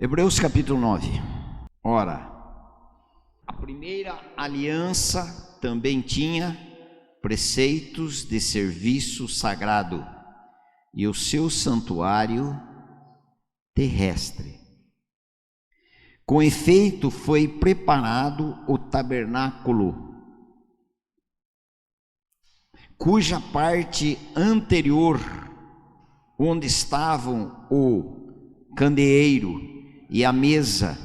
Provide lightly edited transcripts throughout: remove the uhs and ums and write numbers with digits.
Hebreus capítulo 9. Ora, a primeira aliança também tinha preceitos de serviço sagrado e o seu santuário terrestre. Com efeito, foi preparado o tabernáculo, cuja parte anterior, onde estavam o candeeiro e a mesa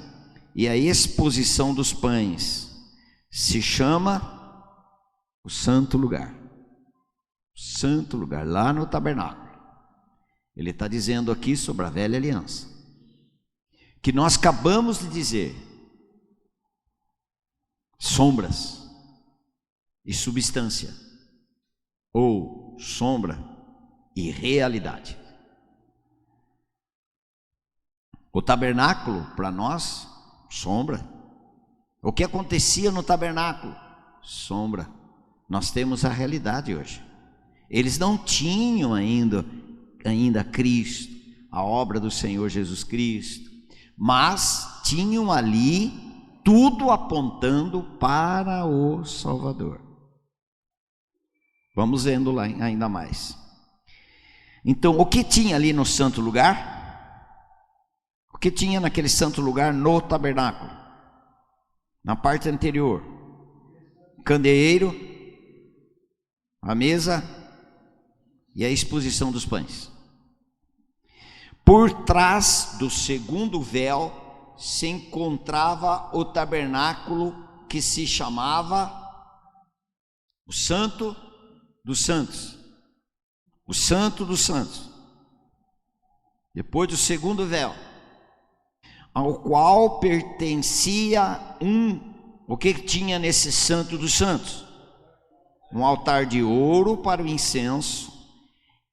e a exposição dos pães, se chama o santo lugar. O santo lugar, lá no tabernáculo. Ele está dizendo aqui sobre a velha aliança, que nós acabamos de dizer, sombras e substância, ou sombra e realidade. O tabernáculo, para nós, sombra. O que acontecia no tabernáculo? Sombra. Nós temos a realidade hoje. Eles não tinham ainda Cristo, a obra do Senhor Jesus Cristo, mas tinham ali tudo apontando para o Salvador. Vamos vendo lá ainda mais. Então, o que tinha ali no santo lugar? O que tinha naquele santo lugar no tabernáculo? Na parte anterior, candeeiro, a mesa e a exposição dos pães. Por trás do segundo véu se encontrava o tabernáculo, que se chamava o Santo dos Santos. O Santo dos Santos. Depois do segundo véu, ao qual pertencia o que tinha nesse Santo dos Santos? Um altar de ouro para o incenso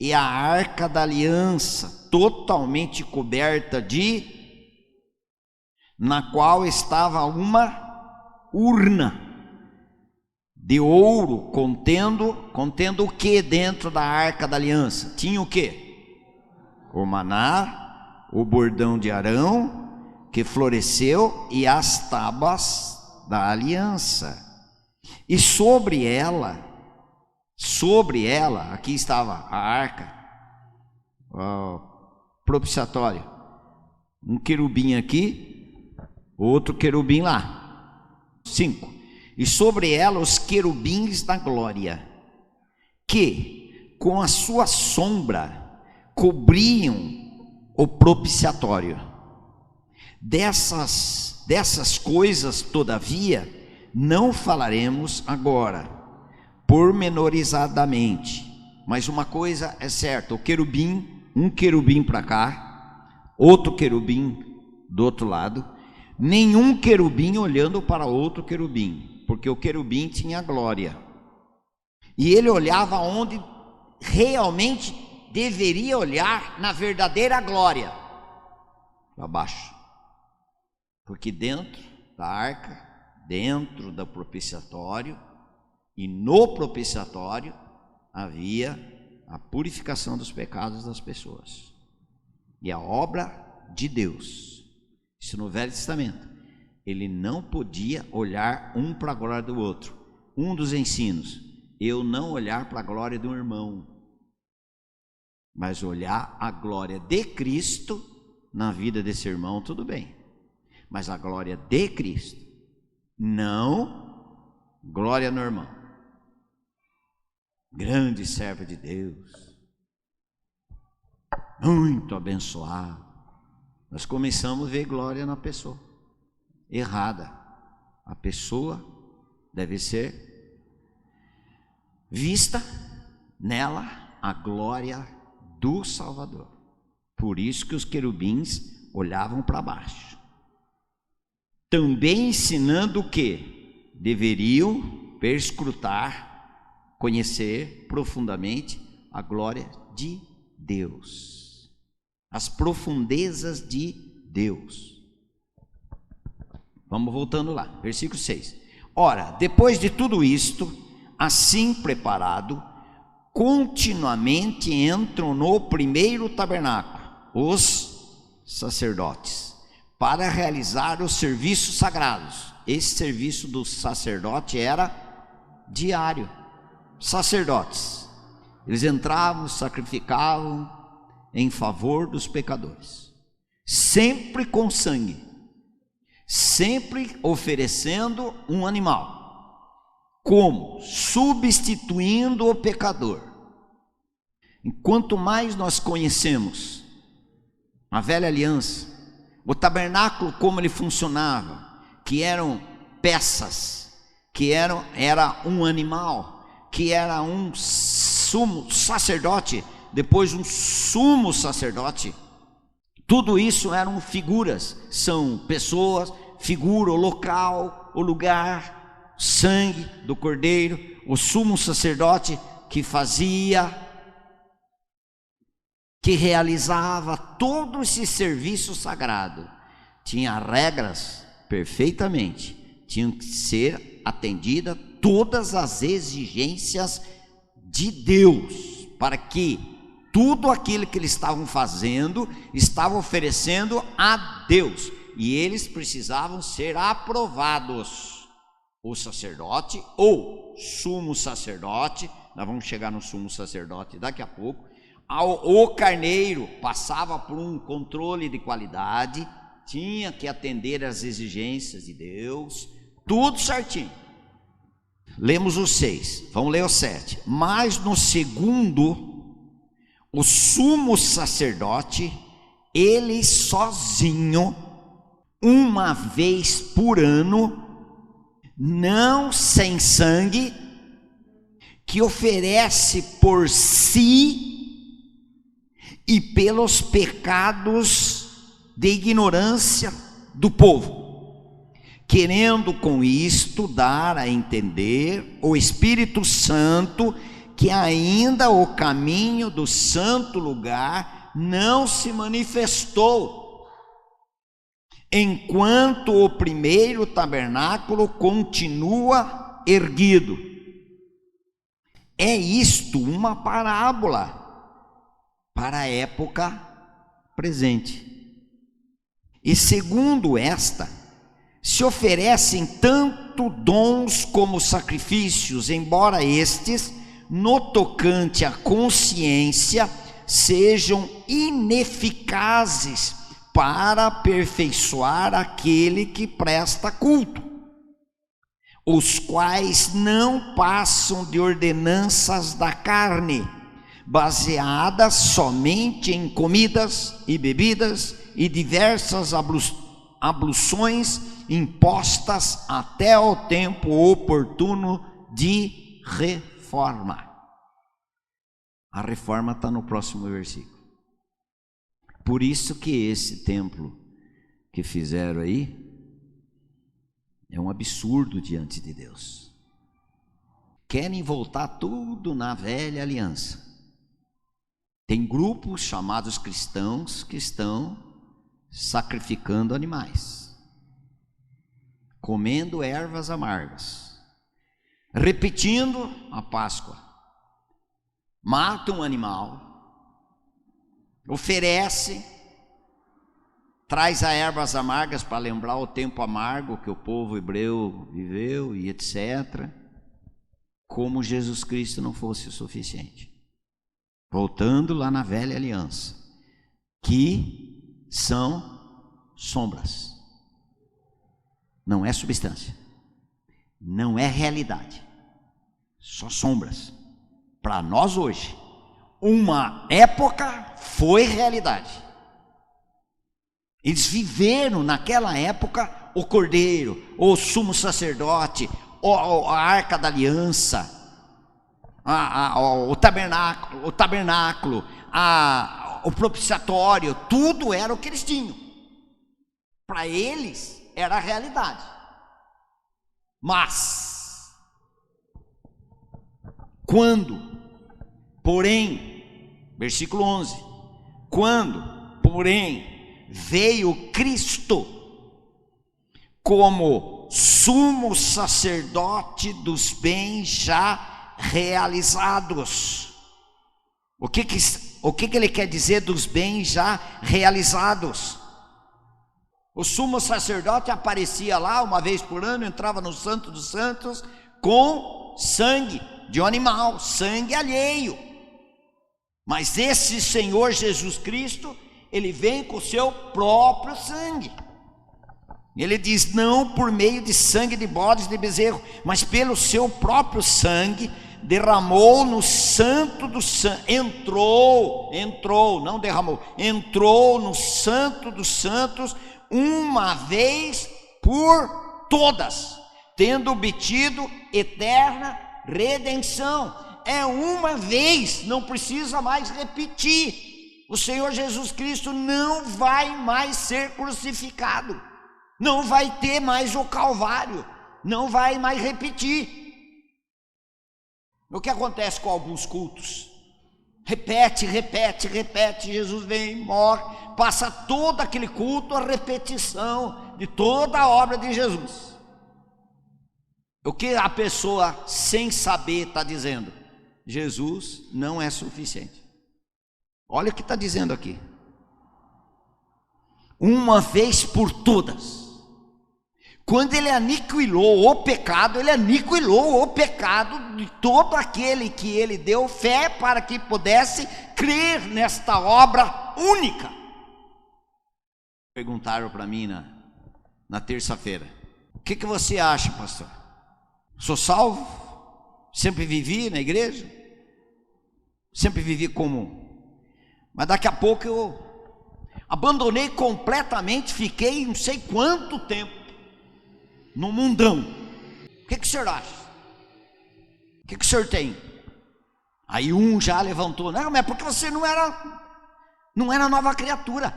e a arca da aliança, totalmente coberta na qual estava uma urna de ouro contendo o que dentro da arca da aliança? Tinha o que? O maná, o bordão de Arão que floresceu e as tábuas da aliança. E sobre ela, aqui estava a arca, o propiciatório, um querubim aqui, outro querubim lá, 5. E sobre ela os querubins da glória, que com a sua sombra cobriam o propiciatório. Dessas coisas, todavia, não falaremos agora, pormenorizadamente. Mas uma coisa é certa: um querubim para cá, outro querubim do outro lado, nenhum querubim olhando para outro querubim, porque o querubim tinha glória, e ele olhava onde realmente deveria olhar, na verdadeira glória, para baixo. Porque dentro da arca, dentro do propiciatório, e no propiciatório havia a purificação dos pecados das pessoas, e a obra de Deus. Isso no Velho Testamento. Ele não podia olhar um para a glória do outro. Um dos ensinos: eu não olhar para a glória do irmão, mas olhar a glória de Cristo na vida desse irmão, tudo bem, mas a glória de Cristo, não glória no irmão. Grande servo de Deus, muito abençoado. Nós começamos a ver glória na pessoa errada. A pessoa deve ser vista nela a glória do Salvador. Por isso que os querubins olhavam para baixo. Também ensinando o que? Deveriam perscrutar, conhecer profundamente a glória de Deus, as profundezas de Deus. Vamos voltando lá, versículo 6. Ora, depois de tudo isto, assim preparado, continuamente entram no primeiro tabernáculo os sacerdotes, para realizar os serviços sagrados. Esse serviço do sacerdote era diário. Sacerdotes, eles entravam, sacrificavam em favor dos pecadores, sempre com sangue, sempre oferecendo um animal, como substituindo o pecador. Enquanto mais nós conhecemos a velha aliança, o tabernáculo, como ele funcionava, que eram peças, que era um animal, que era um sumo sacerdote, depois um sumo sacerdote, tudo isso eram figuras, são pessoas, figura, o local, o lugar, sangue do cordeiro, o sumo sacerdote que fazia, que realizava todo esse serviço sagrado, tinha regras perfeitamente, tinham que ser atendidas todas as exigências de Deus, para que tudo aquilo que eles estavam fazendo, estavam oferecendo a Deus, e eles precisavam ser aprovados. O sacerdote ou sumo sacerdote, nós vamos chegar no sumo sacerdote daqui a pouco, o carneiro passava por um controle de qualidade, tinha que atender às exigências de Deus, tudo certinho. Lemos os 6, vamos ler o 7. Mas no segundo, o sumo sacerdote, ele sozinho, uma vez por ano, não sem sangue, que oferece por si e pelos pecados de ignorância do povo, querendo com isto dar a entender o Espírito Santo que ainda o caminho do santo lugar não se manifestou, enquanto o primeiro tabernáculo continua erguido. É isto uma parábola para a época presente. E segundo esta, se oferecem tanto dons como sacrifícios, embora estes, no tocante à consciência, sejam ineficazes para aperfeiçoar aquele que presta culto, os quais não passam de ordenanças da carne, baseadas somente em comidas e bebidas e diversas abluções impostas até o tempo oportuno de reforma. A reforma está no próximo versículo. Por isso que esse templo que fizeram aí é um absurdo diante de Deus. Querem voltar tudo na velha aliança. Tem grupos chamados cristãos que estão sacrificando animais, comendo ervas amargas, repetindo a Páscoa. Mata um animal, oferece, traz as ervas amargas para lembrar o tempo amargo que o povo hebreu viveu e etc. Como Jesus Cristo não fosse o suficiente. Voltando lá na velha aliança, que são sombras, não é substância, não é realidade, só sombras. Para nós hoje, uma época foi realidade. Eles viveram naquela época o cordeiro, o sumo sacerdote, a arca da aliança, o tabernáculo, o propiciatório, tudo era o que eles tinham. Para eles era a realidade. Mas quando, porém, versículo 11, quando, porém, veio Cristo como sumo sacerdote dos bens já realizados. O que ele quer dizer dos bens já realizados? O sumo sacerdote aparecia lá uma vez por ano, entrava no Santo dos Santos com sangue de um animal, sangue alheio. Mas esse Senhor Jesus Cristo, ele vem com o seu próprio sangue. Ele diz: não por meio de sangue de bodes de bezerro, mas pelo seu próprio sangue, derramou no santo dos santos, entrou, não derramou, entrou no santo dos santos, uma vez por todas, tendo obtido eterna redenção. É uma vez, não precisa mais repetir. O Senhor Jesus Cristo não vai mais ser crucificado, não vai ter mais o Calvário, não vai mais repetir. O que acontece com alguns cultos? Repete, Jesus vem, morre, passa todo aquele culto, a repetição de toda a obra de Jesus. O que a pessoa sem saber está dizendo? Jesus não é suficiente. Olha o que está dizendo aqui: uma vez por todas. Quando ele aniquilou o pecado, ele aniquilou o pecado de todo aquele que ele deu fé para que pudesse crer nesta obra única. Perguntaram para mim na terça-feira: o que você acha, pastor? Sou salvo? Sempre vivi na igreja? Sempre vivi comum? Mas daqui a pouco eu abandonei completamente, fiquei não sei quanto tempo no mundão. O que o senhor acha? O que o senhor tem? Aí um já levantou: não, mas é porque você não era nova criatura,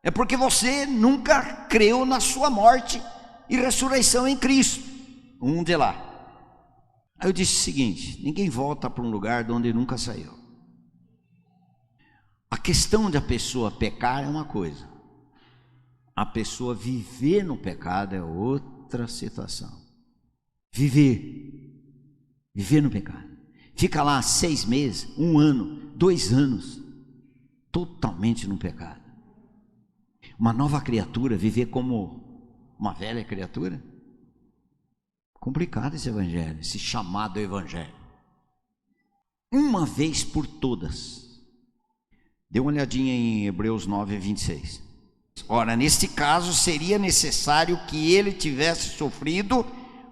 é porque você nunca creu na sua morte e ressurreição em Cristo. Um de lá. Aí eu disse o seguinte: ninguém volta para um lugar de onde nunca saiu. A questão de a pessoa pecar é uma coisa, a pessoa viver no pecado é outra situação. Viver no pecado, fica lá 6 meses, 1 ano, 2 anos, totalmente no pecado. Uma nova criatura viver como uma velha criatura? Complicado esse evangelho, esse chamado evangelho. Uma vez por todas. Dê uma olhadinha em Hebreus 9, 26. Ora, neste caso seria necessário que ele tivesse sofrido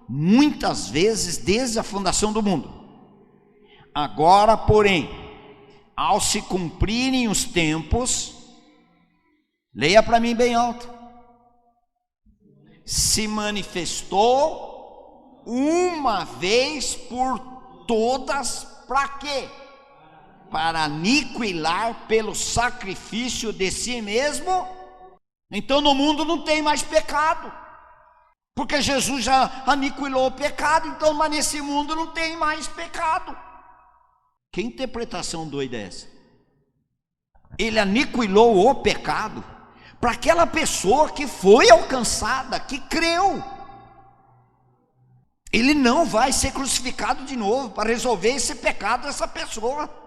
muitas vezes desde a fundação do mundo. Agora, porém, ao se cumprirem os tempos, leia para mim bem alto, se manifestou uma vez por todas, para quê? Para aniquilar pelo sacrifício de si mesmo. Então no mundo não tem mais pecado, porque Jesus já aniquilou o pecado. Então, mas nesse mundo não tem mais pecado. Que interpretação doida é essa? Ele aniquilou o pecado para aquela pessoa que foi alcançada, que creu. Ele não vai ser crucificado de novo para resolver esse pecado dessa pessoa.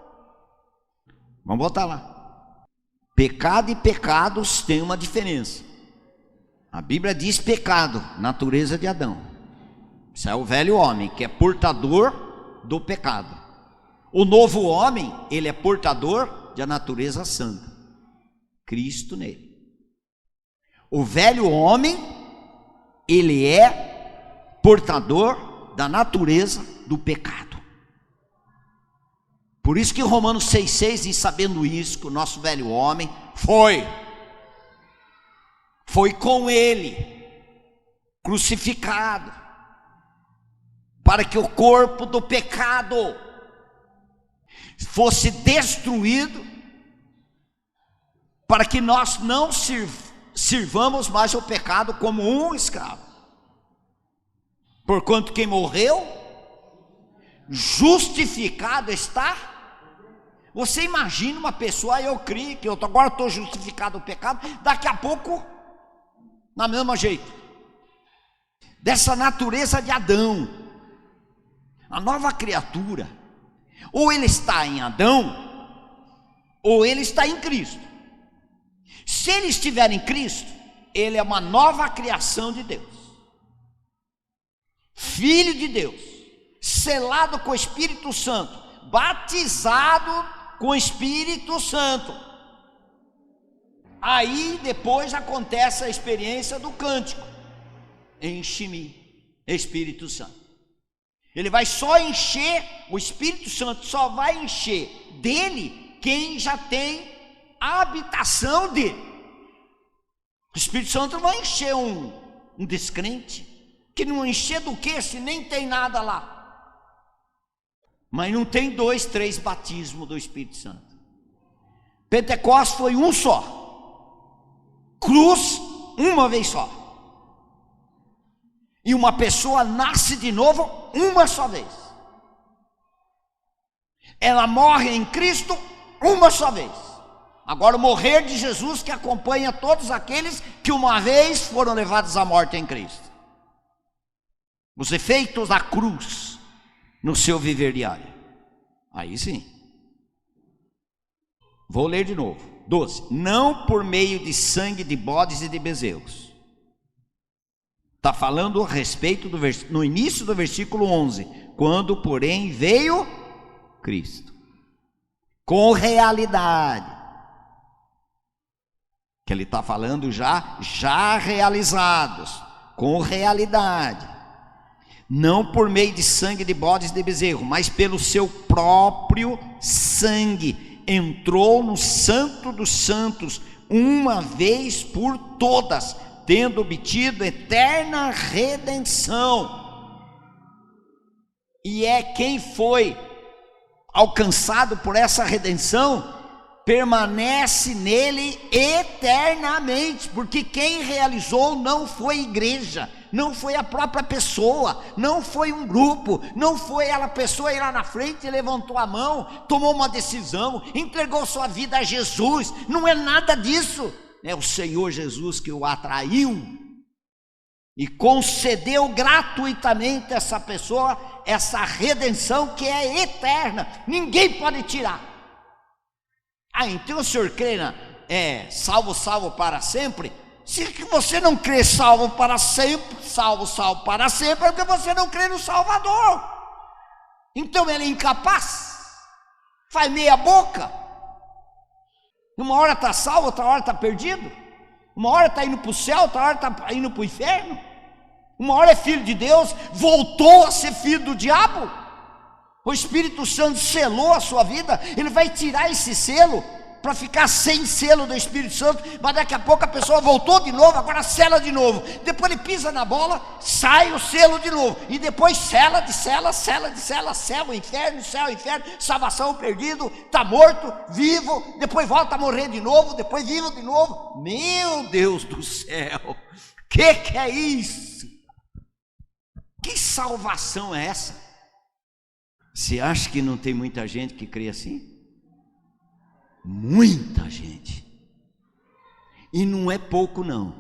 Vamos voltar lá. Pecado e pecados têm uma diferença. A Bíblia diz pecado, natureza de Adão. Isso é o velho homem, que é portador do pecado. O novo homem, ele é portador de a natureza santa, Cristo nele. O velho homem, ele é portador da natureza do pecado. Por isso que Romanos 6,6 diz: sabendo isso, que o nosso velho homem foi com ele crucificado, para que o corpo do pecado fosse destruído, para que nós não sirvamos mais o pecado como um escravo. Porquanto quem morreu, justificado está. Você imagina uma pessoa: eu creio que agora estou justificado do pecado, daqui a pouco, na mesma jeito, dessa natureza de Adão. A nova criatura, ou ele está em Adão, ou ele está em Cristo. Se ele estiver em Cristo, ele é uma nova criação de Deus, filho de Deus, selado com o Espírito Santo, batizado com o Espírito Santo. Aí depois acontece a experiência do cântico: enche-me, Espírito Santo. Ele vai só encher, o Espírito Santo só vai encher dele quem já tem a habitação dele. O Espírito Santo não vai encher um descrente, que não encher do que se nem tem nada lá. Mas não tem 2, 3 batismos do Espírito Santo. Pentecostes foi um só, cruz uma vez só, e uma pessoa nasce de novo uma só vez. Ela morre em Cristo uma só vez. Agora o morrer de Jesus que acompanha todos aqueles que uma vez foram levados à morte em Cristo. Os efeitos da cruz no seu viver diário. Aí sim. Vou ler de novo. 12. Não por meio de sangue de bodes e de bezerros. Está falando a respeito no início do versículo 11. Quando, porém, veio Cristo. Com realidade. Que ele está falando já realizados. Com realidade. Não por meio de sangue de bodes e de bezerro, mas pelo seu próprio sangue. Entrou no Santo dos Santos uma vez por todas, tendo obtido eterna redenção. E é quem foi alcançado por essa redenção, permanece nele eternamente, porque quem realizou não foi igreja, não foi a própria pessoa, não foi um grupo, não foi ela pessoa ir lá na frente e levantou a mão, tomou uma decisão, entregou sua vida a Jesus. Não é nada disso. É o Senhor Jesus que o atraiu e concedeu gratuitamente a essa pessoa essa redenção que é eterna, ninguém pode tirar. Então o senhor crê salvo para sempre? Se você não crê salvo para sempre é porque você não crê no Salvador. Então ele é incapaz, faz meia boca. Uma hora está salvo, outra hora está perdido. Uma hora está indo para o céu, outra hora está indo para o inferno. Uma hora é filho de Deus, voltou a ser filho do diabo. O Espírito Santo selou a sua vida. Ele vai tirar esse selo para ficar sem selo do Espírito Santo, mas daqui a pouco a pessoa voltou de novo, agora sela de novo. Depois ele pisa na bola, sai o selo de novo, e depois sela de cela, céu, inferno, salvação, perdido, está morto, vivo, depois volta a morrer de novo, depois vivo de novo. Meu Deus do céu, que é isso? Que salvação é essa? Você acha que não tem muita gente que crê assim? Muita gente. E não é pouco não.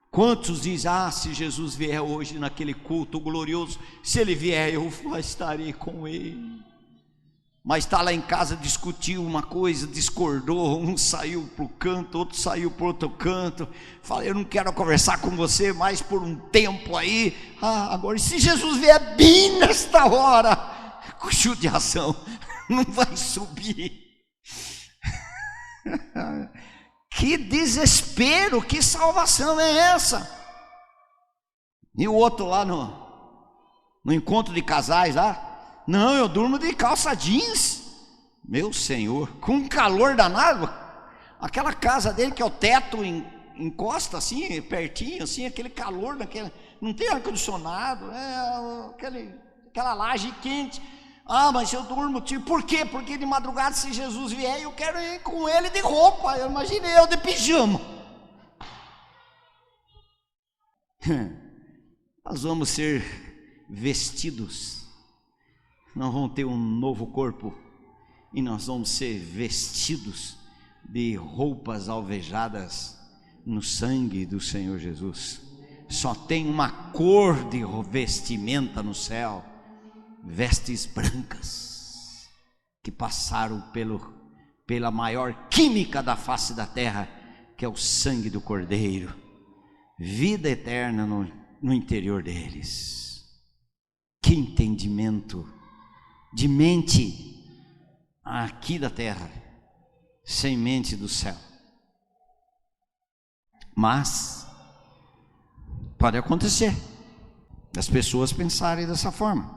Quantos dizem, se Jesus vier hoje naquele culto glorioso, se ele vier eu estarei com ele. Mas está lá em casa, discutiu uma coisa, discordou, um saiu para o canto, outro saiu para outro canto. Fala, eu não quero conversar com você mais por um tempo aí. Agora, e se Jesus vier bem nesta hora, com judiação, não vai subir. Que desespero, que salvação é essa? E o outro lá no encontro de casais lá, não, eu durmo de calça jeans. Meu Senhor, com calor danado. Aquela casa dele que é o teto encosta assim, pertinho assim, aquele calor daquele, não tem ar-condicionado, aquela laje quente. Mas eu durmo, por quê? Porque de madrugada, se Jesus vier, eu quero ir com ele de roupa. Eu imaginei eu de pijama. Nós vamos ser vestidos, nós vamos ter um novo corpo, e nós vamos ser vestidos de roupas alvejadas no sangue do Senhor Jesus. Só tem uma cor de vestimenta no céu: vestes brancas, que passaram pela maior química da face da terra, que é o sangue do Cordeiro, vida eterna no interior deles. Que entendimento de mente aqui da terra, sem mente do céu. Mas pode acontecer as pessoas pensarem dessa forma.